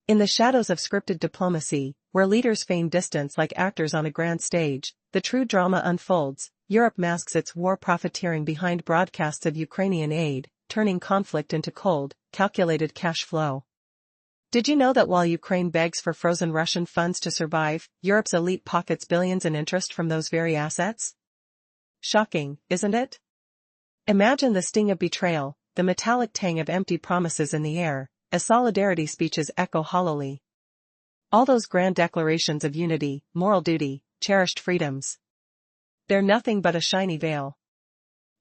In the shadows of scripted diplomacy, where leaders feign distance like actors on a grand stage, the true drama unfolds. Europe masks its war profiteering behind broadcasts of Ukrainian aid, turning conflict into cold, calculated cash flow. Did you know that while Ukraine begs for frozen Russian funds to survive, Europe's elite pockets billions in interest from those very assets? Shocking, isn't it? Imagine the sting of betrayal, the metallic tang of empty promises in the air, as solidarity speeches echo hollowly. All those grand declarations of unity, moral duty, cherished freedoms. They're nothing but a shiny veil,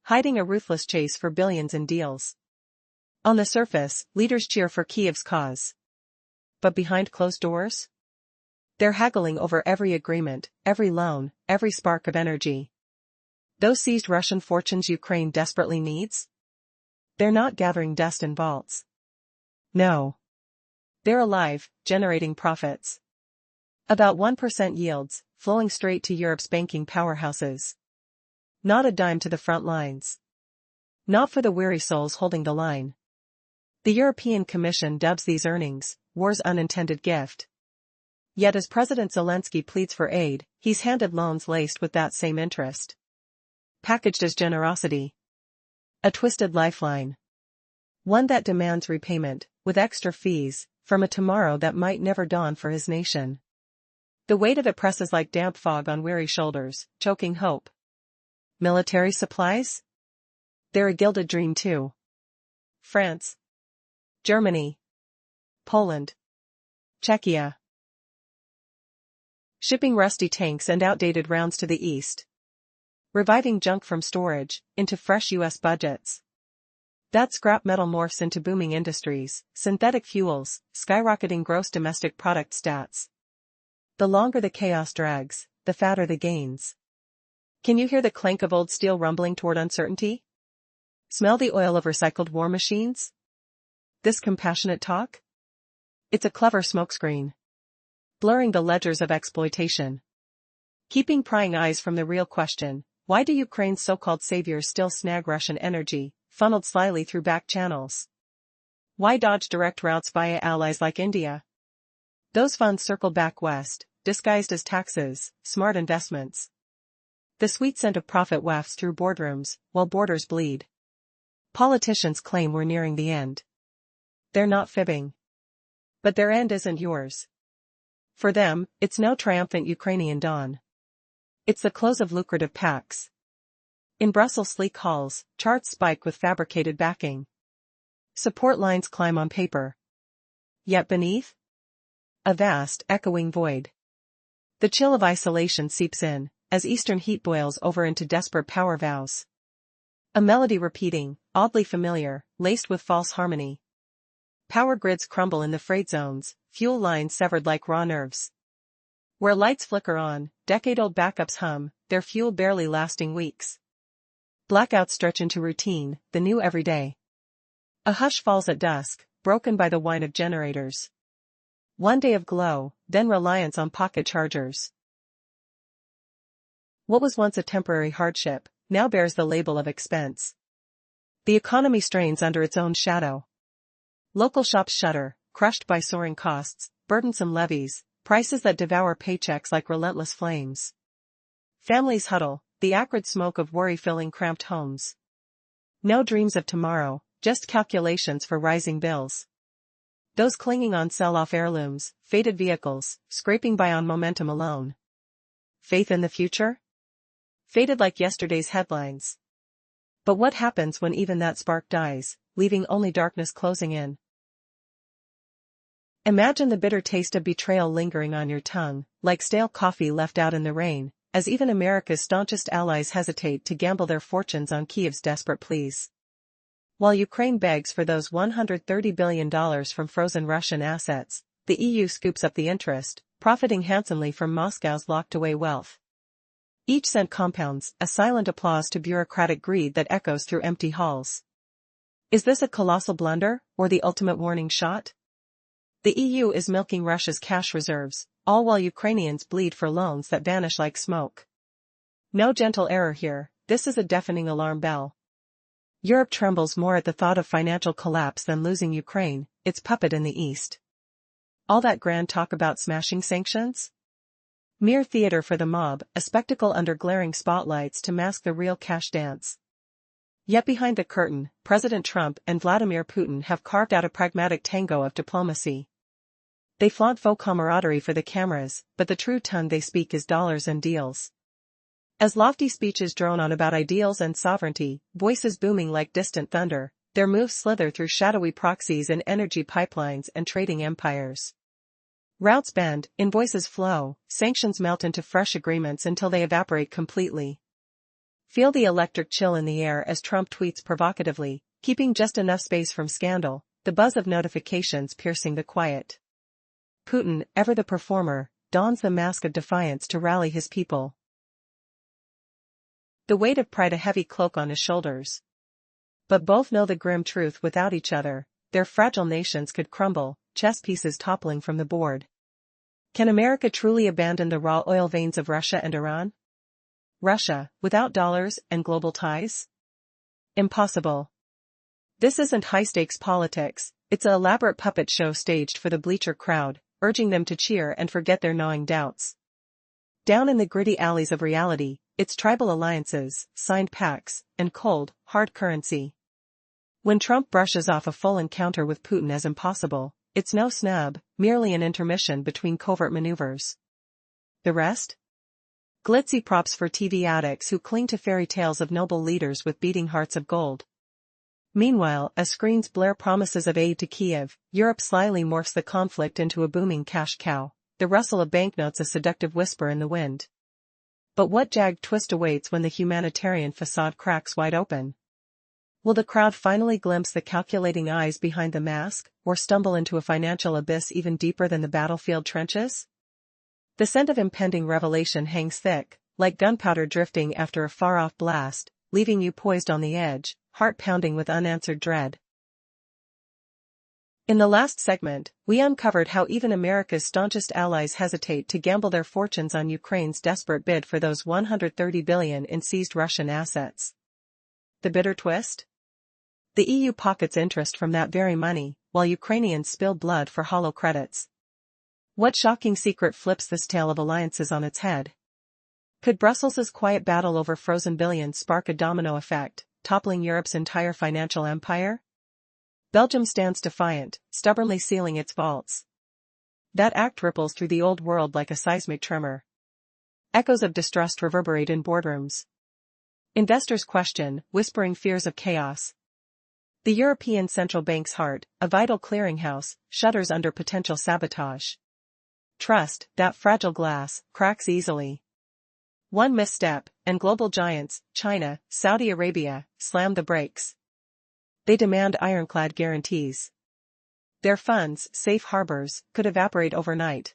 hiding a ruthless chase for billions in deals. On the surface, leaders cheer for Kyiv's cause. But behind closed doors? They're haggling over every agreement, every loan, every spark of energy. Those seized Russian fortunes Ukraine desperately needs? They're not gathering dust in vaults. No. They're alive, generating profits. About 1% yields, flowing straight to Europe's banking powerhouses. Not a dime to the front lines. Not for the weary souls holding the line. The European Commission dubs these earnings, war's unintended gift. Yet as President Zelensky pleads for aid, he's handed loans laced with that same interest. Packaged as generosity. A twisted lifeline. One that demands repayment, with extra fees, from a tomorrow that might never dawn for his nation. The weight of it presses like damp fog on weary shoulders, choking hope. Military supplies? They're a gilded dream too. France. Germany. Poland. Czechia. Shipping rusty tanks and outdated rounds to the east. Reviving junk from storage, into fresh U.S. budgets. That scrap metal morphs into booming industries, synthetic fuels, skyrocketing gross domestic product stats. The longer the chaos drags, the fatter the gains. Can you hear the clank of old steel rumbling toward uncertainty? Smell the oil of recycled war machines? This compassionate talk? It's a clever smokescreen. Blurring the ledgers of exploitation. Keeping prying eyes from the real question, why do Ukraine's so-called saviors still snag Russian energy, funneled slyly through back channels? Why dodge direct routes via allies like India? Those funds circle back west, disguised as taxes, smart investments. The sweet scent of profit wafts through boardrooms, while borders bleed. Politicians claim we're nearing the end. They're not fibbing. But their end isn't yours. For them, it's no triumphant Ukrainian dawn. It's the close of lucrative pacts. In Brussels' sleek halls, charts spike with fabricated backing. Support lines climb on paper. Yet beneath? A vast, echoing void. The chill of isolation seeps in, as eastern heat boils over into desperate power vows. A melody repeating, oddly familiar, laced with false harmony. Power grids crumble in the frayed zones, fuel lines severed like raw nerves. Where lights flicker on, decade-old backups hum, their fuel barely lasting weeks. Blackouts stretch into routine, the new everyday. A hush falls at dusk, broken by the whine of generators. One day of glow, then reliance on pocket chargers. What was once a temporary hardship, now bears the label of expense. The economy strains under its own shadow. Local shops shutter, crushed by soaring costs, burdensome levies, prices that devour paychecks like relentless flames. Families huddle, the acrid smoke of worry filling cramped homes. No dreams of tomorrow, just calculations for rising bills. Those clinging on sell-off heirlooms, faded vehicles, scraping by on momentum alone. Faith in the future? Faded like yesterday's headlines. But what happens when even that spark dies, leaving only darkness closing in? Imagine the bitter taste of betrayal lingering on your tongue, like stale coffee left out in the rain, as even America's staunchest allies hesitate to gamble their fortunes on Kyiv's desperate pleas. While Ukraine begs for those $130 billion from frozen Russian assets, the EU scoops up the interest, profiting handsomely from Moscow's locked-away wealth. Each cent compounds, a silent applause to bureaucratic greed that echoes through empty halls. Is this a colossal blunder, or the ultimate warning shot? The EU is milking Russia's cash reserves, all while Ukrainians bleed for loans that vanish like smoke. No gentle error here, this is a deafening alarm bell. Europe trembles more at the thought of financial collapse than losing Ukraine, its puppet in the East. All that grand talk about smashing sanctions? Mere theater for the mob, a spectacle under glaring spotlights to mask the real cash dance. Yet behind the curtain, President Trump and Vladimir Putin have carved out a pragmatic tango of diplomacy. They flaunt faux camaraderie for the cameras, but the true tongue they speak is dollars and deals. As lofty speeches drone on about ideals and sovereignty, voices booming like distant thunder, their moves slither through shadowy proxies and energy pipelines and trading empires. Routes bend, invoices flow, sanctions melt into fresh agreements until they evaporate completely. Feel the electric chill in the air as Trump tweets provocatively, keeping just enough space from scandal, the buzz of notifications piercing the quiet. Putin, ever the performer, dons the mask of defiance to rally his people. The weight of pride a heavy cloak on his shoulders. But both know the grim truth: without each other, their fragile nations could crumble, chess pieces toppling from the board. Can America truly abandon the raw oil veins of Russia and Iran? Russia, without dollars and global ties? Impossible. This isn't high-stakes politics, it's an elaborate puppet show staged for the bleacher crowd, urging them to cheer and forget their gnawing doubts. Down in the gritty alleys of reality, it's tribal alliances, signed pacts, and cold, hard currency. When Trump brushes off a full encounter with Putin as impossible, it's no snub, merely an intermission between covert maneuvers. The rest? Glitzy props for TV addicts who cling to fairy tales of noble leaders with beating hearts of gold. Meanwhile, as screens blare promises of aid to Kyiv, Europe slyly morphs the conflict into a booming cash cow, the rustle of banknotes a seductive whisper in the wind. But what jagged twist awaits when the humanitarian facade cracks wide open? Will the crowd finally glimpse the calculating eyes behind the mask, or stumble into a financial abyss even deeper than the battlefield trenches? The scent of impending revelation hangs thick, like gunpowder drifting after a far-off blast, leaving you poised on the edge, heart pounding with unanswered dread. In the last segment, we uncovered how even America's staunchest allies hesitate to gamble their fortunes on Ukraine's desperate bid for those $130 billion in seized Russian assets. The bitter twist? The EU pockets interest from that very money, while Ukrainians spill blood for hollow credits. What shocking secret flips this tale of alliances on its head? Could Brussels' quiet battle over frozen billions spark a domino effect, toppling Europe's entire financial empire? Belgium stands defiant, stubbornly sealing its vaults. That act ripples through the old world like a seismic tremor. Echoes of distrust reverberate in boardrooms. Investors question, whispering fears of chaos. The European Central Bank's heart, a vital clearinghouse, shudders under potential sabotage. Trust, that fragile glass, cracks easily. One misstep, and global giants, China, Saudi Arabia, slam the brakes. They demand ironclad guarantees. Their funds, safe harbors, could evaporate overnight.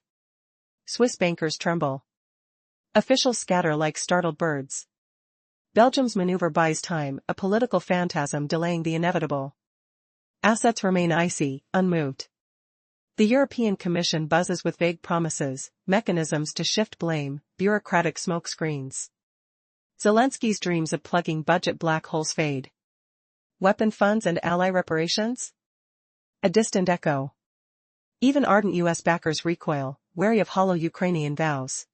Swiss bankers tremble. Officials scatter like startled birds. Belgium's maneuver buys time, a political phantasm delaying the inevitable. Assets remain icy, unmoved. The European Commission buzzes with vague promises, mechanisms to shift blame, bureaucratic smokescreens. Zelensky's dreams of plugging budget black holes fade. Weapon funds and ally reparations? A distant echo. Even ardent U.S. backers recoil, wary of hollow Ukrainian vows.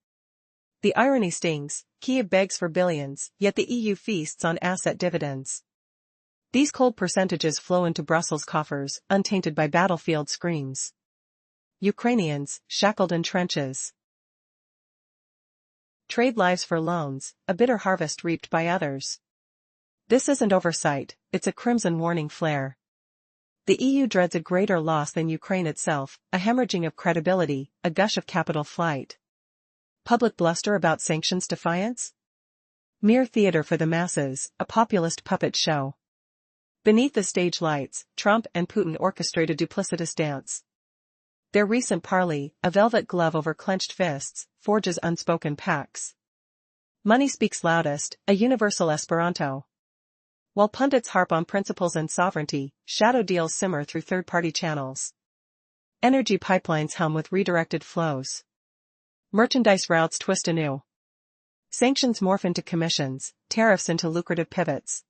The irony stings: Kyiv begs for billions, yet the EU feasts on asset dividends. These cold percentages flow into Brussels' coffers, untainted by battlefield screams. Ukrainians, shackled in trenches. Trade lives for loans, a bitter harvest reaped by others. This isn't oversight, it's a crimson warning flare. The EU dreads a greater loss than Ukraine itself, a hemorrhaging of credibility, a gush of capital flight. Public bluster about sanctions defiance? Mere theater for the masses, a populist puppet show. Beneath the stage lights, Trump and Putin orchestrate a duplicitous dance. Their recent parley, a velvet glove over clenched fists, forges unspoken pacts. Money speaks loudest, a universal Esperanto. While pundits harp on principles and sovereignty, shadow deals simmer through third-party channels. Energy pipelines hum with redirected flows. Merchandise routes twist anew. Sanctions morph into commissions, tariffs into lucrative pivots.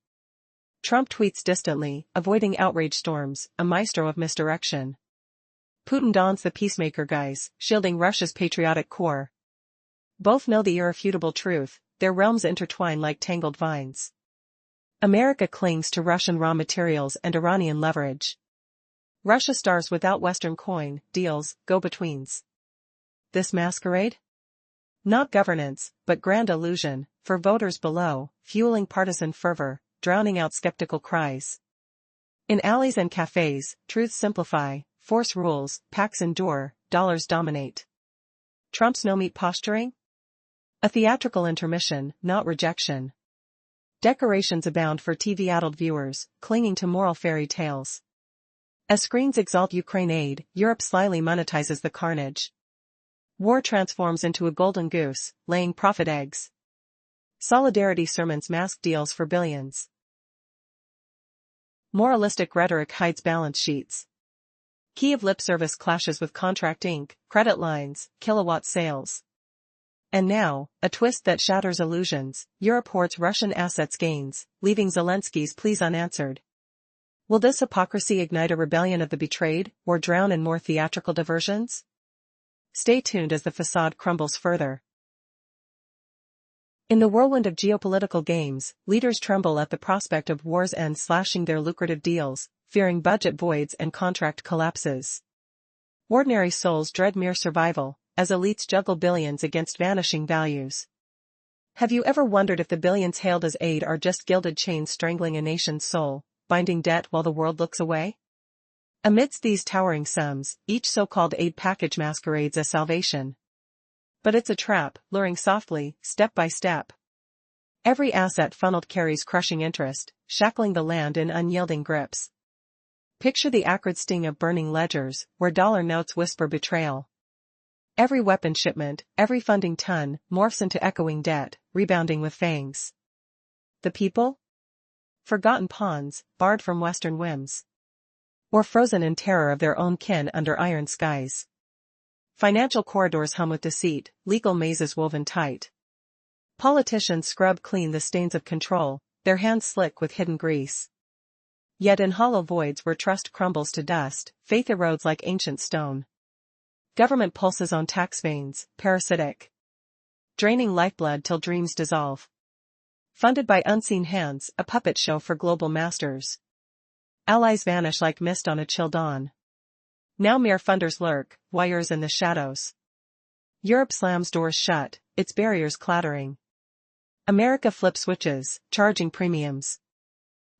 Trump tweets distantly, avoiding outrage storms, a maestro of misdirection. Putin dons the peacemaker guise, shielding Russia's patriotic core. Both know the irrefutable truth, their realms intertwine like tangled vines. America clings to Russian raw materials and Iranian leverage. Russia stars without Western coin, deals, go-betweens. This masquerade? Not governance, but grand illusion, for voters below, fueling partisan fervor, drowning out skeptical cries. In alleys and cafes, truths simplify, force rules, pacts endure, dollars dominate. Trump's no-meat posturing? A theatrical intermission, not rejection. Decorations abound for TV-addled viewers, clinging to moral fairy tales. As screens exalt Ukraine aid, Europe slyly monetizes the carnage. War transforms into a golden goose, laying profit eggs. Solidarity sermons mask deals for billions. Moralistic rhetoric hides balance sheets. Kyiv lip service clashes with contract ink, credit lines, kilowatt sales. And now, a twist that shatters illusions, Europe hoards Russian assets gains, leaving Zelensky's pleas unanswered. Will this hypocrisy ignite a rebellion of the betrayed, or drown in more theatrical diversions? Stay tuned as the facade crumbles further. In the whirlwind of geopolitical games, leaders tremble at the prospect of war's end slashing their lucrative deals, fearing budget voids and contract collapses. Ordinary souls dread mere survival, as elites juggle billions against vanishing values. Have you ever wondered if the billions hailed as aid are just gilded chains strangling a nation's soul, binding debt while the world looks away? Amidst these towering sums, each so-called aid package masquerades as salvation. But it's a trap, luring softly, step by step. Every asset funneled carries crushing interest, shackling the land in unyielding grips. Picture the acrid sting of burning ledgers, where dollar notes whisper betrayal. Every weapon shipment, every funding ton, morphs into echoing debt, rebounding with fangs. The people? Forgotten pawns, barred from Western whims. Or frozen in terror of their own kin under iron skies. Financial corridors hum with deceit, legal mazes woven tight. Politicians scrub clean the stains of control, their hands slick with hidden grease. Yet in hollow voids where trust crumbles to dust, faith erodes like ancient stone. Government pulses on tax veins, parasitic. Draining lifeblood till dreams dissolve. Funded by unseen hands, a puppet show for global masters. Allies vanish like mist on a chill dawn. Now mere funders lurk, wires in the shadows. Europe slams doors shut, its barriers clattering. America flips switches, charging premiums.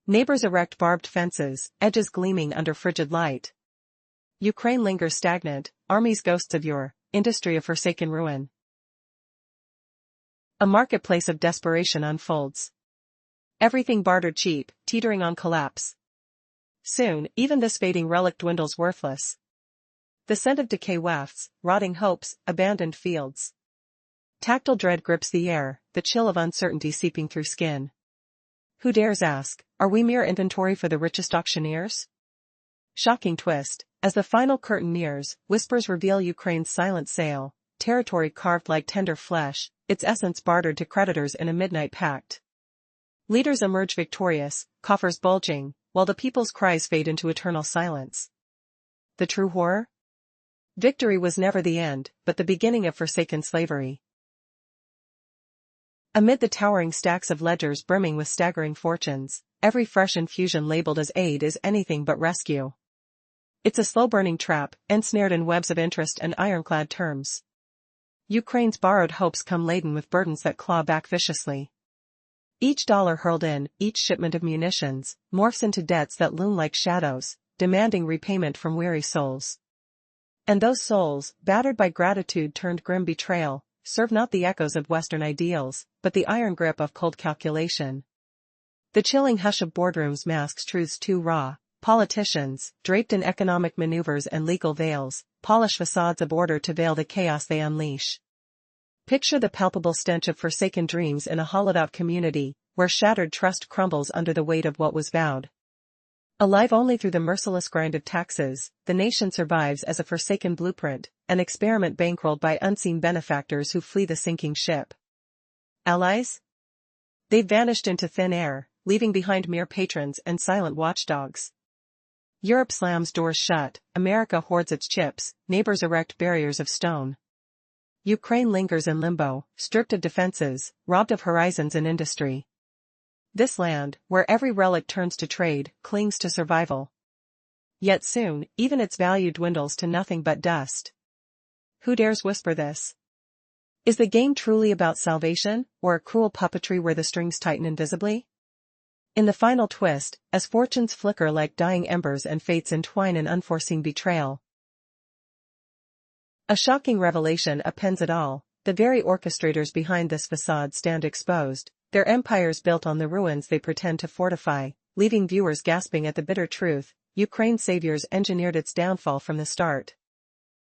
Neighbors erect barbed fences, edges gleaming under frigid light. Ukraine lingers stagnant, armies ghosts of yore, industry of forsaken ruin. A marketplace of desperation unfolds. Everything bartered cheap, teetering on collapse. Soon, even this fading relic dwindles worthless. The scent of decay wafts, rotting hopes, abandoned fields. Tactile dread grips the air, the chill of uncertainty seeping through skin. Who dares ask, are we mere inventory for the richest auctioneers? Shocking twist, as the final curtain nears, whispers reveal Ukraine's silent sale, territory carved like tender flesh, its essence bartered to creditors in a midnight pact. Leaders emerge victorious, coffers bulging, while the people's cries fade into eternal silence. The true horror? Victory was never the end, but the beginning of forsaken slavery. Amid the towering stacks of ledgers brimming with staggering fortunes, every fresh infusion labeled as aid is anything but rescue. It's a slow-burning trap, ensnared in webs of interest and ironclad terms. Ukraine's borrowed hopes come laden with burdens that claw back viciously. Each dollar hurled in, each shipment of munitions, morphs into debts that loom like shadows, demanding repayment from weary souls. And those souls, battered by gratitude turned grim betrayal, serve not the echoes of Western ideals, but the iron grip of cold calculation. The chilling hush of boardrooms masks truths too raw. Politicians, draped in economic maneuvers and legal veils, polish facades of order to veil the chaos they unleash. Picture the palpable stench of forsaken dreams in a hollowed-out community, where shattered trust crumbles under the weight of what was vowed. Alive only through the merciless grind of taxes, the nation survives as a forsaken blueprint, an experiment bankrolled by unseen benefactors who flee the sinking ship. Allies? They've vanished into thin air, leaving behind mere patrons and silent watchdogs. Europe slams doors shut, America hoards its chips, neighbors erect barriers of stone. Ukraine lingers in limbo, stripped of defenses, robbed of horizons and industry. This land, where every relic turns to trade, clings to survival. Yet soon, even its value dwindles to nothing but dust. Who dares whisper this? Is the game truly about salvation, or a cruel puppetry where the strings tighten invisibly? In the final twist, as fortunes flicker like dying embers and fates entwine an unforeseen betrayal. A shocking revelation appends it all. The very orchestrators behind this facade stand exposed, their empires built on the ruins they pretend to fortify, leaving viewers gasping at the bitter truth. Ukraine's saviors engineered its downfall from the start.